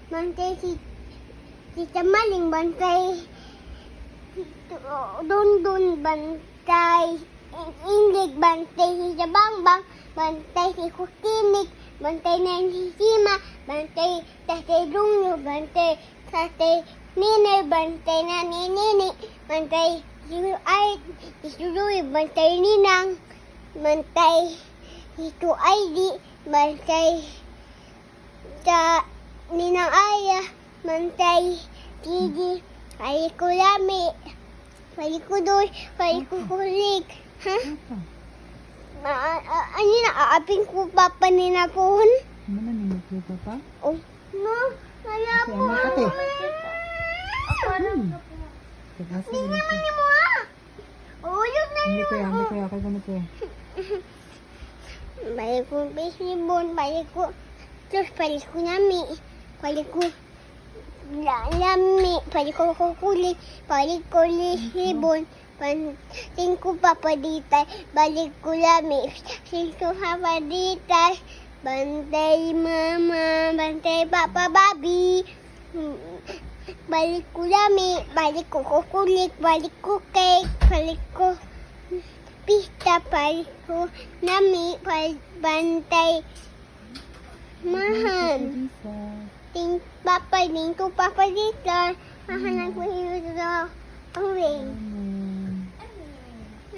bantay si Tamaling, bantay Dundun, bantay Inglig, bantay si Jabangbang, bantay si Kukinik, bantay na si Sima, bantay Tatay Dunyo, bantay Tatay Niner, bantay na ni Nini, bantay si Suruy, bantay Ninang, bantay si Tuaydi, bantay sa Ninang Aya, bantay Gigi, Palikulami, Palikudoy, Palikukulik. Ha? Ano na, aaping ko papa ni Napon? Ano na nimo ko papa? Oh, no, kaya Kasi po. anak ate. Ako lang. Pag-asa Hindi na naman siya. ni mo ah. Ulog na Hindi niyo. kaya, kaya ganito eh. Balik ko baseball, balik ko. Terus balik ko nami. Balik ko lami. Balik ko kukulik. Balik ko lihibon. Panting ko papaditay. Balik ko lami. Panting ko papaditay. Bantay mama. Bantay papa babi. Balik ko lami. Balik ko kukulik. Balik ko cake. Balik ko pista. Balik ko nami. Bantay mahan. Ting papa din ko papa dito. Mahanap ko yung ring.